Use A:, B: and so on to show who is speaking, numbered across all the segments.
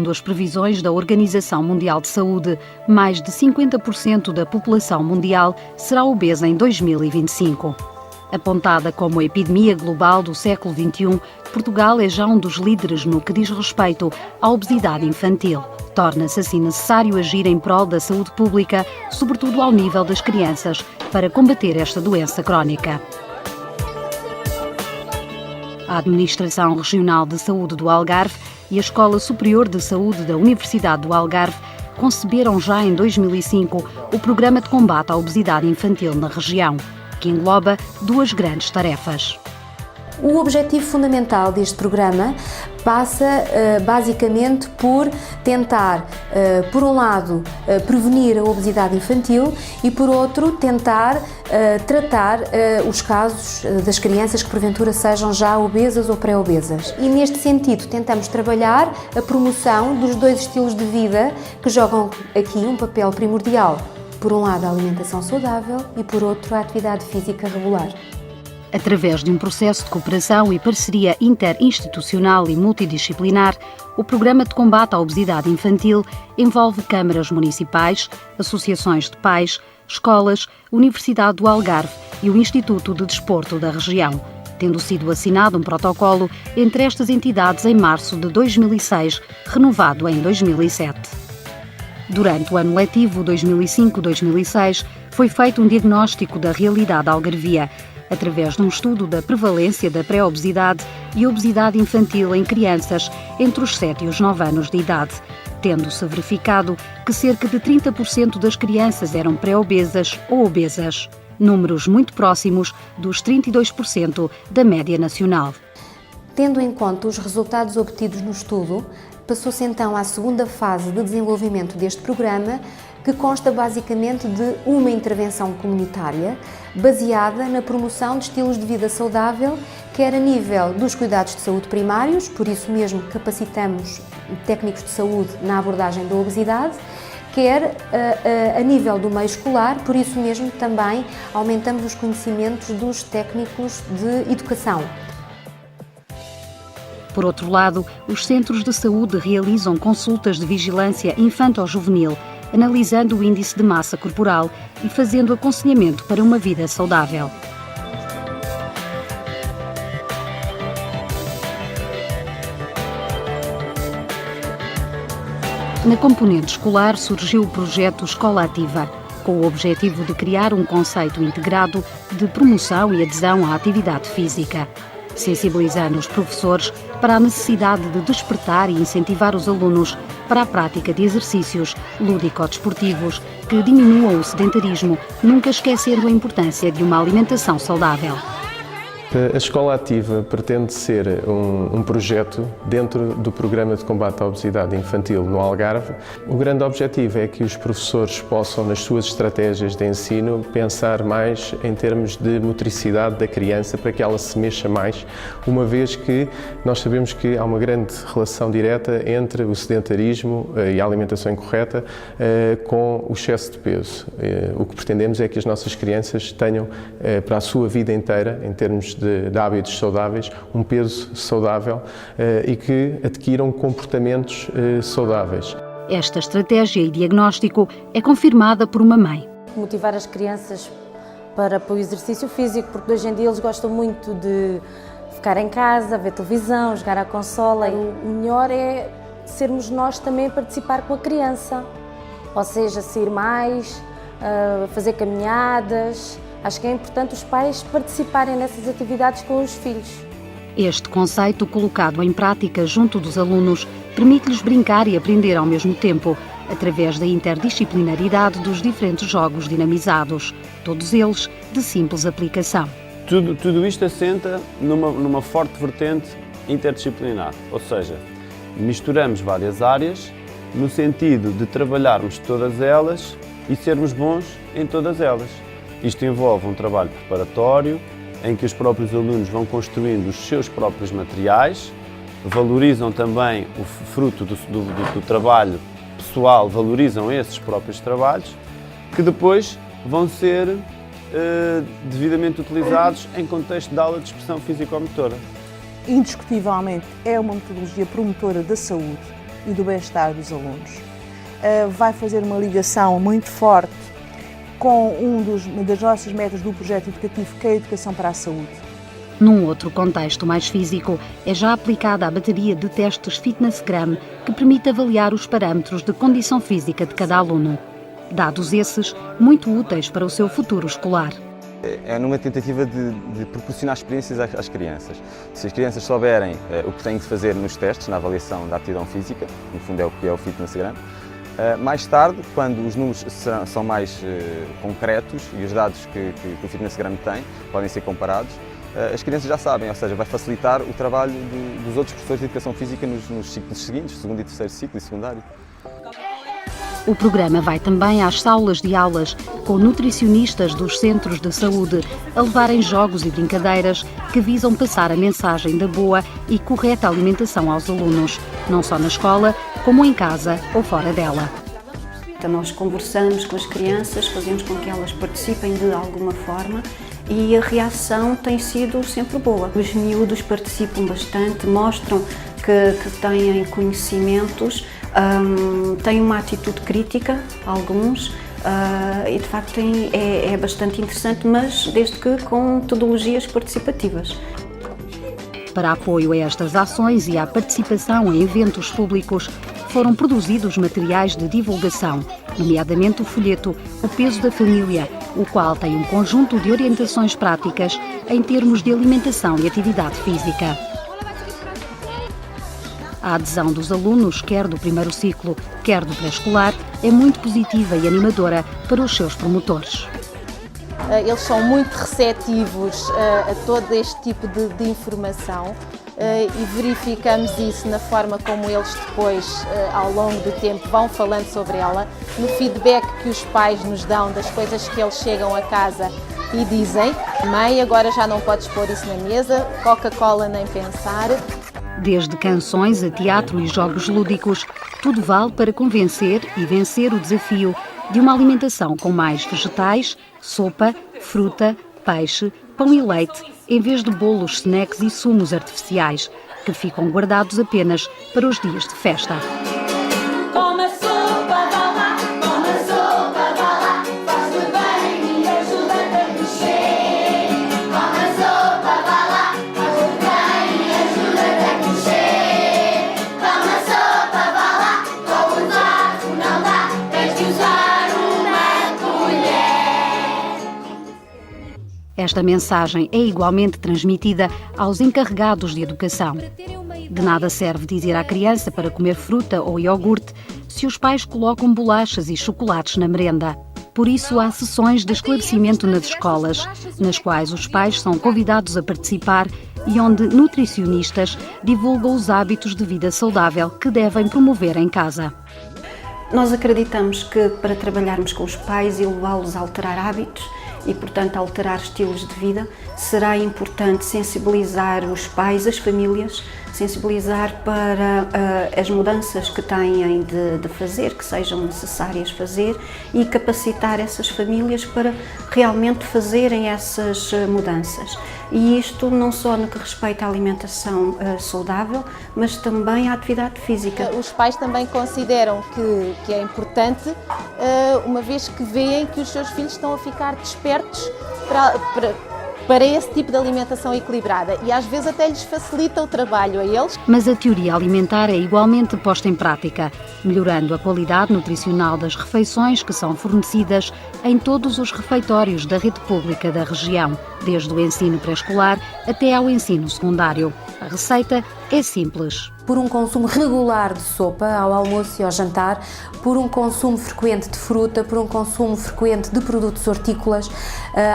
A: Segundo as previsões da Organização Mundial de Saúde, mais de 50% da população mundial será obesa em 2025. Apontada como a epidemia global do século XXI, Portugal é já um dos líderes no que diz respeito à obesidade infantil. Torna-se assim necessário agir em prol da saúde pública, sobretudo ao nível das crianças, para combater esta doença crónica. A Administração Regional de Saúde do Algarve e a Escola Superior de Saúde da Universidade do Algarve conceberam já em 2005 o Programa de Combate à Obesidade Infantil na região, que engloba duas grandes tarefas.
B: O objetivo fundamental deste programa passa basicamente por tentar, por um lado, prevenir a obesidade infantil e, por outro, tentar tratar os casos das crianças que porventura sejam já obesas ou pré-obesas. E neste sentido tentamos trabalhar a promoção dos dois estilos de vida que jogam aqui um papel primordial. Por um lado, a alimentação saudável e, por outro, a atividade física regular.
A: Através de um processo de cooperação e parceria interinstitucional e multidisciplinar, o Programa de Combate à Obesidade Infantil envolve câmaras municipais, associações de pais, escolas, Universidade do Algarve e o Instituto de Desporto da região, tendo sido assinado um protocolo entre estas entidades em março de 2006, renovado em 2007. Durante o ano letivo 2005-2006, foi feito um diagnóstico da realidade algarvia, através de um estudo da prevalência da pré-obesidade e obesidade infantil em crianças entre os 7 e os 9 anos de idade, tendo-se verificado que cerca de 30% das crianças eram pré-obesas ou obesas, números muito próximos dos 32% da média nacional.
B: Tendo em conta os resultados obtidos no estudo, passou-se então à segunda fase de desenvolvimento deste programa, que consta basicamente de uma intervenção comunitária baseada na promoção de estilos de vida saudável, quer a nível dos cuidados de saúde primários, por isso mesmo capacitamos técnicos de saúde na abordagem da obesidade, quer a nível do meio escolar, por isso mesmo também aumentamos os conhecimentos dos técnicos de educação.
A: Por outro lado, os centros de saúde realizam consultas de vigilância infanto-juvenil, analisando o índice de massa corporal e fazendo aconselhamento para uma vida saudável. Na componente escolar surgiu o projeto Escola Ativa, com o objetivo de criar um conceito integrado de promoção e adesão à atividade física, sensibilizando os professores para a necessidade de despertar e incentivar os alunos para a prática de exercícios lúdico-desportivos que diminuam o sedentarismo, nunca esquecendo a importância de uma alimentação saudável.
C: A Escola Ativa pretende ser um projeto dentro do Programa de Combate à Obesidade Infantil no Algarve. O grande objetivo é que os professores possam, nas suas estratégias de ensino, pensar mais em termos de motricidade da criança para que ela se mexa mais, uma vez que nós sabemos que há uma grande relação direta entre o sedentarismo e a alimentação incorreta com o excesso de peso. O que pretendemos é que as nossas crianças tenham para a sua vida inteira, em termos de hábitos saudáveis, um peso saudável e que adquiram comportamentos saudáveis.
A: Esta estratégia e diagnóstico é confirmada por uma mãe.
D: Motivar as crianças para o exercício físico, porque hoje em dia eles gostam muito de ficar em casa, ver televisão, jogar à consola. O melhor é sermos nós também a participar com a criança, ou seja, sair mais, fazer caminhadas. Acho que é importante os pais participarem nessas atividades com os filhos.
A: Este conceito, colocado em prática junto dos alunos, permite-lhes brincar e aprender ao mesmo tempo, através da interdisciplinaridade dos diferentes jogos dinamizados, todos eles de simples aplicação.
E: Tudo isto assenta numa forte vertente interdisciplinar, ou seja, misturamos várias áreas no sentido de trabalharmos todas elas e sermos bons em todas elas. Isto envolve um trabalho preparatório, em que os próprios alunos vão construindo os seus próprios materiais, valorizam também o fruto do trabalho pessoal, valorizam esses próprios trabalhos, que depois vão ser devidamente utilizados em contexto de aula de expressão físico-motora.
F: Indiscutivelmente é uma metodologia promotora da saúde e do bem-estar dos alunos. Vai fazer uma ligação muito forte com uma das nossas metas do projeto educativo, que é a educação para a saúde.
A: Num outro contexto mais físico, é já aplicada a bateria de testes Fitnessgram, que permite avaliar os parâmetros de condição física de cada aluno. Dados esses muito úteis para o seu futuro escolar.
G: É numa tentativa de proporcionar experiências às crianças. Se as crianças souberem o que têm de fazer nos testes, na avaliação da aptidão física, no fundo é o que é o Fitnessgram, mais tarde, quando os números são mais concretos e os dados que o Fitnessgram tem podem ser comparados, as crianças já sabem, ou seja, vai facilitar o trabalho dos outros professores de educação física nos ciclos seguintes, segundo e terceiro ciclo e secundário.
A: O programa vai também às salas de aulas, com nutricionistas dos centros de saúde a levarem jogos e brincadeiras que visam passar a mensagem da boa e correta alimentação aos alunos, não só na escola, como em casa ou fora dela.
H: Então nós conversamos com as crianças, fazemos com que elas participem de alguma forma e a reação tem sido sempre boa. Os miúdos participam bastante, mostram que têm conhecimentos, têm uma atitude crítica, alguns, e de facto é bastante interessante, mas desde que com metodologias participativas.
A: Para apoio a estas ações e à participação em eventos públicos, foram produzidos materiais de divulgação, nomeadamente o folheto O Peso da Família, o qual tem um conjunto de orientações práticas em termos de alimentação e atividade física. A adesão dos alunos, quer do primeiro ciclo, quer do pré-escolar, é muito positiva e animadora para os seus promotores.
I: Eles são muito receptivos a todo este tipo de informação e verificamos isso na forma como eles depois, ao longo do tempo, vão falando sobre ela, no feedback que os pais nos dão das coisas que eles chegam a casa e dizem: mãe, agora já não podes pôr isso na mesa, Coca-Cola nem pensar.
A: Desde canções a teatro e jogos lúdicos, tudo vale para convencer e vencer o desafio de uma alimentação com mais vegetais, sopa, fruta, peixe, pão e leite, em vez de bolos, snacks e sumos artificiais, que ficam guardados apenas para os dias de festa. Esta mensagem é igualmente transmitida aos encarregados de educação. De nada serve dizer à criança para comer fruta ou iogurte se os pais colocam bolachas e chocolates na merenda. Por isso, há sessões de esclarecimento nas escolas, nas quais os pais são convidados a participar e onde nutricionistas divulgam os hábitos de vida saudável que devem promover em casa.
H: Nós acreditamos que para trabalharmos com os pais e levá-los a alterar hábitos e, portanto, alterar estilos de vida, será importante sensibilizar os pais, as famílias, sensibilizar para as mudanças que têm de fazer, que sejam necessárias fazer, e capacitar essas famílias para realmente fazerem essas mudanças. E isto não só no que respeita à alimentação saudável, mas também à atividade física.
I: Os pais também consideram que é importante, uma vez que veem que os seus filhos estão a ficar despertos para esse tipo de alimentação equilibrada, e às vezes até lhes facilita o trabalho a eles.
A: Mas a teoria alimentar é igualmente posta em prática, melhorando a qualidade nutricional das refeições que são fornecidas em todos os refeitórios da rede pública da região, desde o ensino pré-escolar até ao ensino secundário. A receita é simples.
B: Por um consumo regular de sopa ao almoço e ao jantar, por um consumo frequente de fruta, por um consumo frequente de produtos hortícolas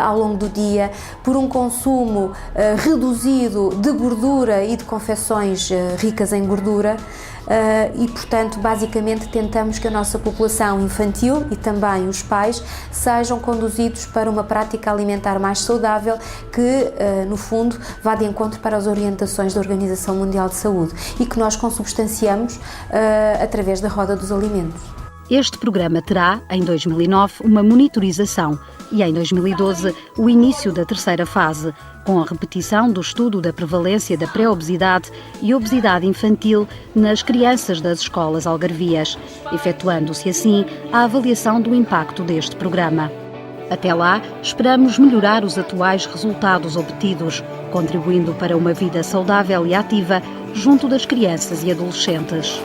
B: ao longo do dia, por um consumo reduzido de gordura e de confecções ricas em gordura. E, portanto, basicamente tentamos que a nossa população infantil e também os pais sejam conduzidos para uma prática alimentar mais saudável que, no fundo, vá de encontro para as orientações da Organização Mundial de Saúde e que nós consubstanciamos através da roda dos alimentos.
A: Este programa terá, em 2009, uma monitorização e, em 2012, o início da terceira fase, com a repetição do estudo da prevalência da pré-obesidade e obesidade infantil nas crianças das escolas algarvias, efetuando-se assim a avaliação do impacto deste programa. Até lá, esperamos melhorar os atuais resultados obtidos, contribuindo para uma vida saudável e ativa junto das crianças e adolescentes.